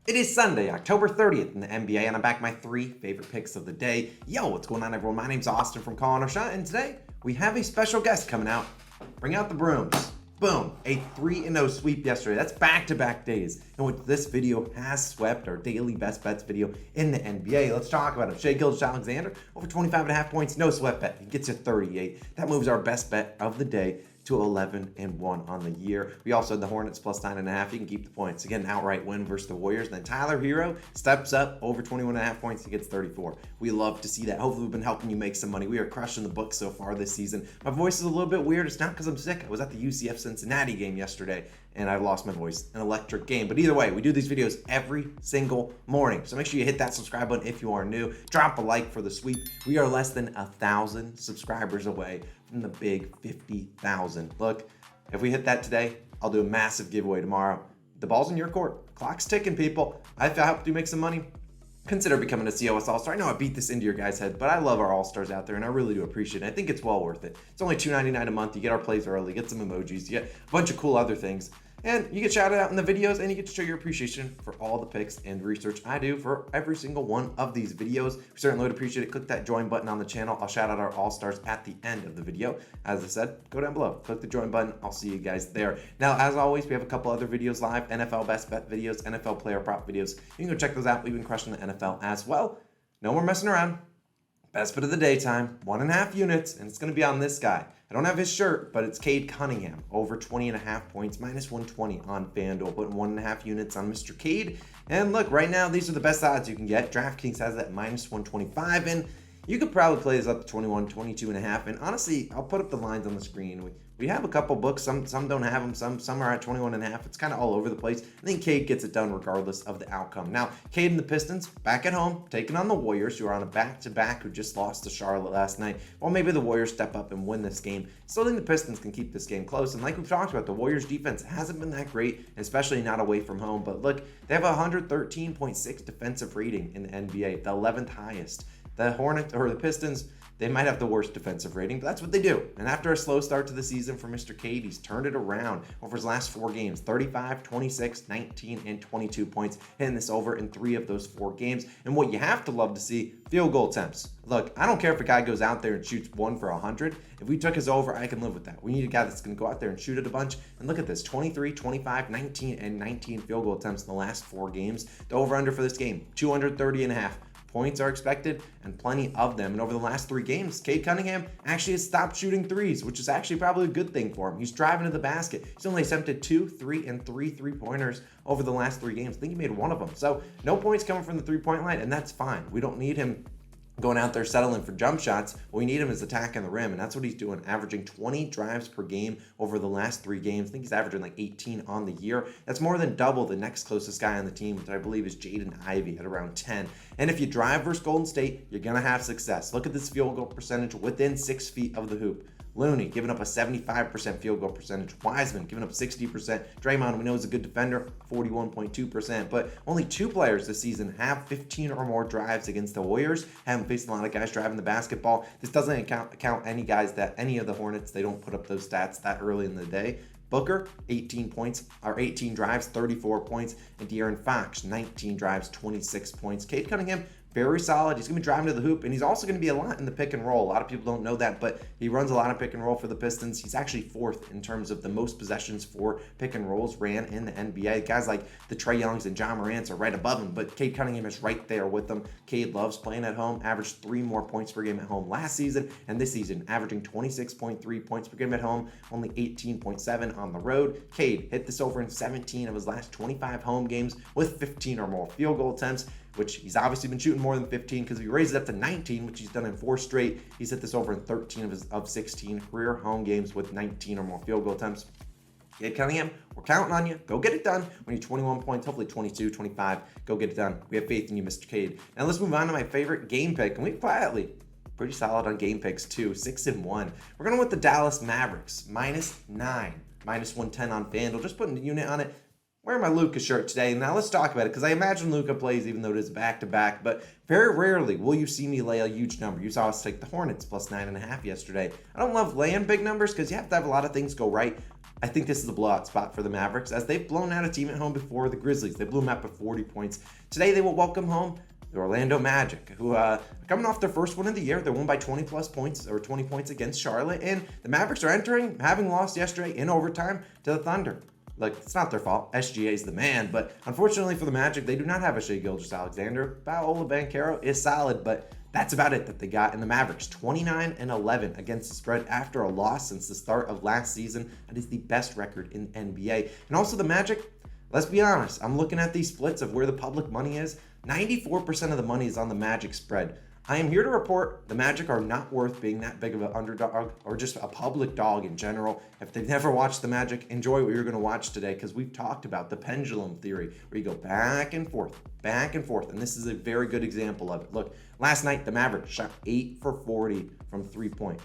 It is Sunday, October 30th in the NBA, and I'm back with my three favorite picks of the day. Yo, what's going on, everyone? My name's Austin from Calling Our Shot, and today we have a special guest coming out. Bring out the brooms. Boom, a 3-0 sweep yesterday. That's back-to-back days in which this video has swept our daily best bets video in the NBA. Let's talk about it. Shai Gilgeous-Alexander, over 25.5 points, no sweat bet. He gets you 38. That moves our best bet of the day to 11-1 on the year. We also had the Hornets plus 9.5. You can keep the points. Again, an outright win versus the Warriors. Then Tyler Hero steps up over 21.5 points. He gets 34. We love to see that. Hopefully we've been helping you make some money. We are crushing the book so far this season. My voice is a little bit weird. It's not because I'm sick. I was at the UCF Cincinnati game yesterday and I lost my voice. An electric game. But either way, we do these videos every single morning. So make sure you hit that subscribe button if you are new. Drop a like for the sweep. We are less than 1,000 subscribers away from the big 50,000. Look, if we hit that today, I'll do a massive giveaway tomorrow. The ball's in your court. Clock's ticking, people. If I helped you make some money, consider becoming a COS All-Star. I know I beat this into your guys' head, but I love our All-Stars out there, and I really do appreciate it. I think it's well worth it. It's only $2.99 a month. You get our plays early, get some emojis, you get a bunch of cool other things. And you get shouted out in the videos, and you get to show your appreciation for all the picks and research I do for every single one of these videos. We certainly would appreciate it. Click that join button on the channel. I'll shout out our All-Stars at the end of the video. As I said, go down below, click the join button. I'll see you guys there. Now, as always, we have a couple other videos live, NFL best bet videos, NFL player prop videos. You can go check those out. We've been crushing the NFL as well. No more messing around. Best bet of the daytime, 1.5 units, and it's going to be on this guy. I don't have his shirt, but it's Cade Cunningham, over 20.5 points, minus 120 on FanDuel, putting 1.5 units on Mr. Cade. And look, right now, these are the best odds you can get. DraftKings has that minus 125, and you could probably play this up to 21, 22.5. And honestly, I'll put up the lines on the screen. We have a couple books. Some don't have them. Some are at 21.5. It's kind of all over the place. I think Cade gets it done regardless of the outcome. Now, Cade and the Pistons back at home, taking on the Warriors, who are on a back-to-back, who just lost to Charlotte last night. Well, maybe the Warriors step up and win this game. Still think the Pistons can keep this game close. And like we've talked about, the Warriors defense hasn't been that great, especially not away from home. But look, they have a 113.6 defensive rating in the NBA, the 11th highest. The Hornets or the Pistons, they might have the worst defensive rating, but that's what they do. And after a slow start to the season for Mr. Cade, he's turned it around over his last 4 games, 35, 26, 19, and 22 points, hitting this over in 3 of those 4 games. And what you have to love to see, field goal attempts. Look, I don't care if a guy goes out there and shoots 1 for 100. If we took his over, I can live with that. We need a guy that's going to go out there and shoot it a bunch. And look at this, 23, 25, 19, and 19 field goal attempts in the last 4 games. The over-under for this game, 230.5. Points are expected, and plenty of them. And over the last 3 games, Cade Cunningham actually has stopped shooting threes, which is actually probably a good thing for him. He's driving to the basket. He's only attempted 2, 3, and 3 3-pointers over the last 3 games. I think he made 1 of them. So no points coming from the 3-point line, and that's fine. We don't need him going out there settling for jump shots. What we need him is attacking the rim, and that's what he's doing, averaging 20 drives per game over the last 3 games. I think he's averaging like 18 on the year. That's more than double the next closest guy on the team, which I believe is Jaden Ivey at around 10. And if you drive versus Golden State, you're going to have success. Look at this field goal percentage within 6 feet of the hoop. Looney giving up a 75% field goal percentage. Wiseman giving up 60%. Draymond, we know, is a good defender, 41.2%. But only 2 players this season have 15 or more drives against the Warriors. Haven't faced a lot of guys driving the basketball. This doesn't count any guys that any of the Hornets, they don't put up those stats that early in the day. Booker, 18 points, or 18 drives, 34 points. And De'Aaron Fox, 19 drives, 26 points. Cade Cunningham, very solid. He's going to be driving to the hoop, and he's also going to be a lot in the pick and roll. A lot of people don't know that, but he runs a lot of pick and roll for the Pistons. He's actually 4th in terms of the most possessions for pick and rolls ran in the NBA. Guys like the Trae Youngs and John Morants are right above him, but Cade Cunningham is right there with them. Cade loves playing at home, averaged 3 more points per game at home last season, and this season averaging 26.3 points per game at home, only 18.7 on the road. Cade hit this over in 17 of his last 25 home games with 15 or more field goal attempts, which he's obviously been shooting more than 15, because if he raises it up to 19, which he's done in 4 straight, he's hit this over in 13 of 16 career home games with 19 or more field goal attempts. Cade Cunningham, we're counting on you. Go get it done. We need 21 points, hopefully 22, 25. Go get it done. We have faith in you, Mr. Cade. Now let's move on to my favorite game pick, and we quietly pretty solid on game picks too, 6-1. We're going with the Dallas Mavericks, -9, -110 on FanDuel. Just putting a unit on it. Wearing my Luka shirt today. Now let's talk about it, because I imagine Luka plays even though it is back-to-back, but very rarely will you see me lay a huge number. You saw us take the Hornets plus 9.5 yesterday. I don't love laying big numbers because you have to have a lot of things go right. I think this is a blowout spot for the Mavericks, as they've blown out a team at home before, the Grizzlies. They blew them out by 40 points. Today, they will welcome home the Orlando Magic, who are coming off their first win of the year. They won by 20 plus points, or 20 points against Charlotte. And the Mavericks are entering, having lost yesterday in overtime to the Thunder. Like, it's not their fault. SGA's the man. But unfortunately for the Magic, they do not have a Shai Gilgeous-Alexander. Paolo Banchero is solid, but that's about it that they got. In the Mavericks, 29-11 against the spread after a loss since the start of last season. That is the best record in NBA. And also the Magic, let's be honest, I'm looking at these splits of where the public money is. 94% of the money is on the Magic spread. I am here to report the Magic are not worth being that big of an underdog or just a public dog in general. If they've never watched the Magic, enjoy what you're going to watch today, because we've talked about the pendulum theory, where you go back and forth, and this is a very good example of it. Look, last night the Mavericks shot 8 for 40 from 3-point.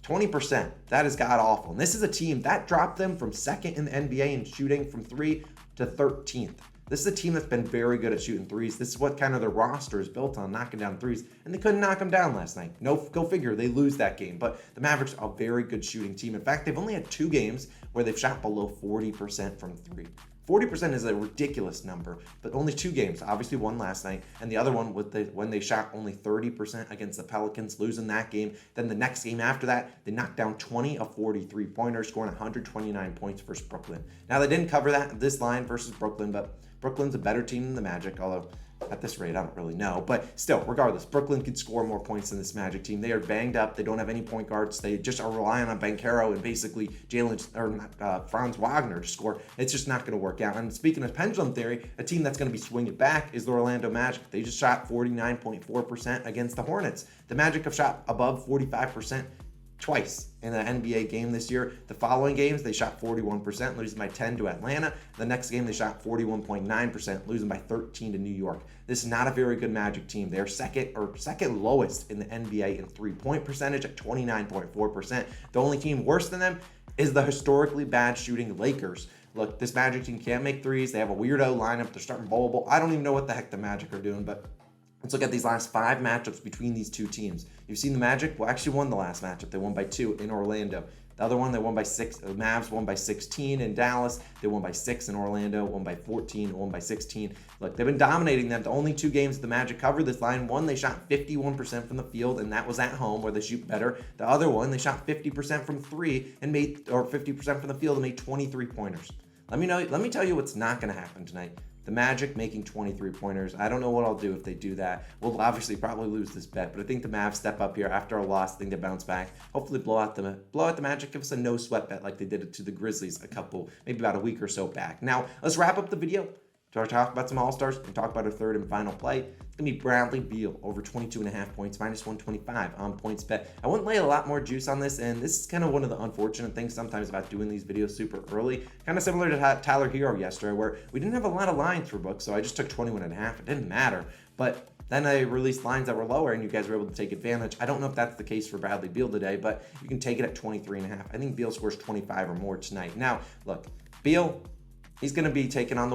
20%. That is god-awful. And this is a team that dropped them from second in the NBA in shooting from 3 to 13th. This is a team that's been very good at shooting threes. This is what kind of their roster is built on, knocking down threes, and they couldn't knock them down last night. No, go figure, they lose that game. But the Mavericks are a very good shooting team. In fact, they've only had 2 games where they've shot below 40% from 3. 40% is a ridiculous number, but only 2 games. Obviously one last night, and the other one when they shot only 30% against the Pelicans, losing that game. Then the next game after that, they knocked down 20 of 43 pointers, scoring 129 points versus Brooklyn. Now, they didn't cover this line versus Brooklyn, but Brooklyn's a better team than the Magic, although at this rate, I don't really know. But still, regardless, Brooklyn could score more points than this Magic team. They are banged up. They don't have any point guards. They just are relying on Banchero and basically Franz Wagner to score. It's just not going to work out. And speaking of pendulum theory, a team that's going to be swinging back is the Orlando Magic. They just shot 49.4% against the Hornets. The Magic have shot above 45% twice in an NBA game this year. The following games, they shot 41%, losing by 10 to Atlanta. The next game, they shot 41.9%, losing by 13 to New York. This is not a very good Magic team. They're second lowest in the NBA in three-point percentage at 29.4%. The only team worse than them is the historically bad shooting Lakers. Look, this Magic team can't make threes. They have a weirdo lineup. They're starting Bowl. I don't even know what the heck the Magic are doing, but let's look at these last 5 matchups between these 2 teams. You've seen the Magic, actually won the last matchup. They won by 2 in Orlando. The other one, they won by 6. The Mavs won by 16 in Dallas. They won by 6 in Orlando, won by 14, won by 16. Look, they've been dominating them. The only 2 games the Magic covered this line, one, they shot 51% from the field, and that was at home where they shoot better. The other one, they shot 50% from 3 and made, or 50% from the field and made 23 pointers. Let me tell you what's not going to happen tonight. The Magic making 23 pointers. I don't know what I'll do if they do that. We'll obviously probably lose this bet, but I think the Mavs step up here after a loss. I think they bounce back. Hopefully blow out the Magic. Give us a no sweat bet like they did it to the Grizzlies maybe about a week or so back. Now, let's wrap up the video. Talk about some All-Stars and talk about our third and final play. It's going to be Bradley Beal over 22.5 points, minus 125 on points bet. I wouldn't lay a lot more juice on this, and this is kind of one of the unfortunate things sometimes about doing these videos super early. Kind of similar to Tyler Hero yesterday, where we didn't have a lot of lines for books, so I just took 21.5. It didn't matter, but then I released lines that were lower, and you guys were able to take advantage. I don't know if that's the case for Bradley Beal today, but you can take it at 23.5. I think Beal scores 25 or more tonight. Now, look, Beal, he's going to be taking on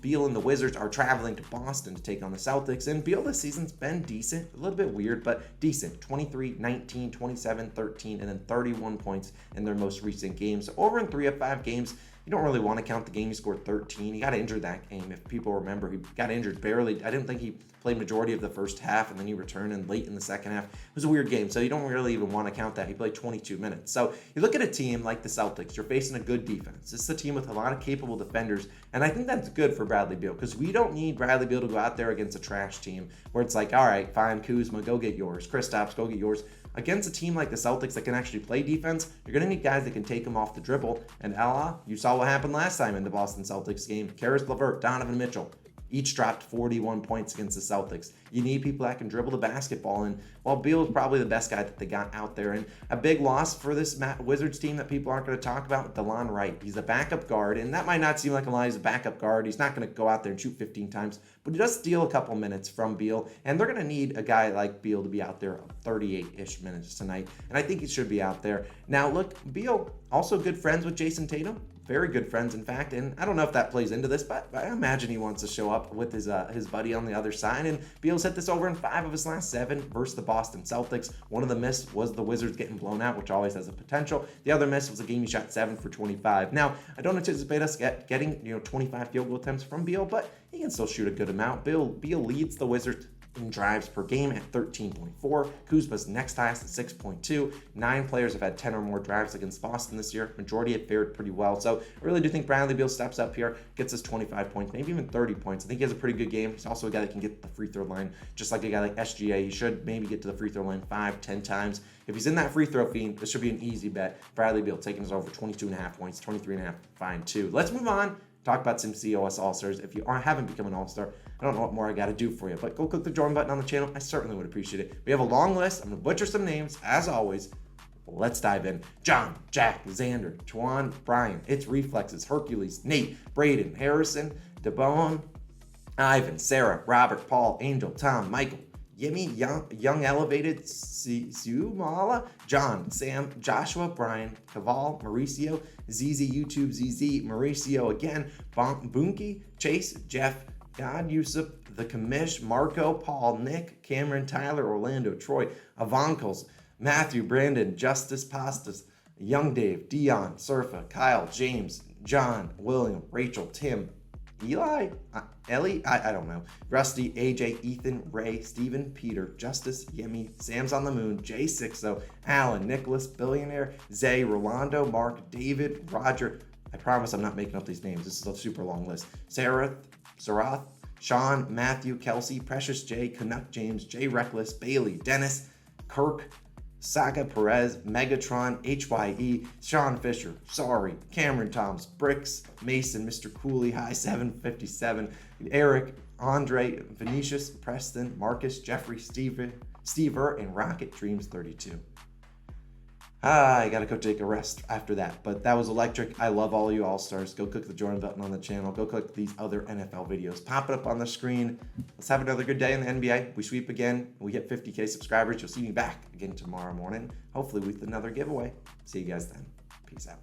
Beal and the Wizards are traveling to Boston to take on the Celtics. And Beal this season's been decent, a little bit weird, but decent. 23, 19, 27, 13, and then 31 points in their most recent games. So over in 3 of 5 games, you don't really want to count the game he scored 13. He got injured that game. If people remember, he got injured barely. I didn't think he played majority of the first half, and then he returned in late in the second half. It was a weird game, so you don't really even want to count that. He played 22 minutes. So you look at a team like the Celtics, you're facing a good defense. This is a team with a lot of capable defenders, and I think that's good for Bradley Beal, because we don't need Bradley Beal to go out there against a trash team where it's like, all right, fine, Kuzma, go get yours. Kristaps, go get yours. Against a team like the Celtics that can actually play defense, you're going to need guys that can take them off the dribble. And you saw what happened last time in the Boston Celtics game. Karis LeVert, Donovan Mitchell, each dropped 41 points against the Celtics. You need people that can dribble the basketball, and while Beal is probably the best guy that they got out there. And a big loss for this Wizards team that people aren't going to talk about, DeLon Wright. He's a backup guard, and that might not seem like a lot. He's a backup guard. He's not going to go out there and shoot 15 times, but he does steal a couple minutes from Beal, and they're going to need a guy like Beal to be out there 38-ish minutes tonight, and I think he should be out there. Now, look, Beal, also good friends with Jason Tatum. very good friends, in fact, and I don't know if that plays into this, but I imagine he wants to show up with his buddy on the other side, and Beal's hit this over in 5 of his last 7 versus the Boston Celtics. One of the miss was the Wizards getting blown out, which always has a potential. The other miss was a game he shot 7 for 25. Now, I don't anticipate us getting 25 field goal attempts from Beal, but he can still shoot a good amount. Beal leads the Wizards in drives per game at 13.4. Kuzma's next highest at 6.2. 9 players have had 10 or more drives against Boston this year. Majority have fared pretty well. So I really do think Bradley Beal steps up here, gets us 25 points, maybe even 30 points. I think he has a pretty good game. He's also a guy that can get to the free throw line, just like a guy like SGA. He should maybe get to the free throw line 5-10 times. If he's in that free throw fiend, this should be an easy bet. Bradley Beal taking us over 22.5 points, 23.5, fine too. Let's move on. Talk about some COS All-Stars. If you haven't become an All-Star, I don't know what more I got to do for you, but go click the join button on the channel. I certainly would appreciate it. We have a long list. I'm going to butcher some names, as always. Let's dive in. John, Jack, Xander, Tuan, Brian, It's Reflexes, Hercules, Nate, Braden, Harrison, DeBone, Ivan, Sarah, Robert, Paul, Angel, Tom, Michael, Yimmy, Young Elevated, Siumala, John, Sam, Joshua, Brian, Caval, Mauricio, ZZ, YouTube, ZZ, Mauricio again, Bunky, Chase, Jeff, God, Yusuf, The Commish, Marco, Paul, Nick, Cameron, Tyler, Orlando, Troy, Avankles, Matthew, Brandon, Justice, Pastas, Young Dave, Dion, Surfa, Kyle, James, John, William, Rachel, Tim, Eli, Ellie, I don't know, Rusty, AJ, Ethan, Ray, Steven, Peter, Justice, Yemi, Sam's on the Moon, J60, Alan, Nicholas, Billionaire, Zay, Rolando, Mark, David, Roger. I promise I'm not making up these names. This is a super long list. Sarah, Sarath, Sean, Matthew, Kelsey, Precious J, Canuck James, Jay Reckless, Bailey, Dennis, Kirk, Saga Perez, Megatron, HYE, Sean Fisher, Sorry, Cameron Toms, Bricks, Mason, Mr. Cooley, High 757, Eric, Andre, Venetius, Preston, Marcus, Jeffrey, Stever, and Rocket Dreams 32. I gotta go take a rest after that, but that was electric. I love all you All-Stars. Go click the join button on the channel. Go click these other NFL videos. Pop it up on the screen. Let's have another good day in the NBA. We sweep again. We hit 50K subscribers. You'll see me back again tomorrow morning, hopefully with another giveaway. See you guys then. Peace out.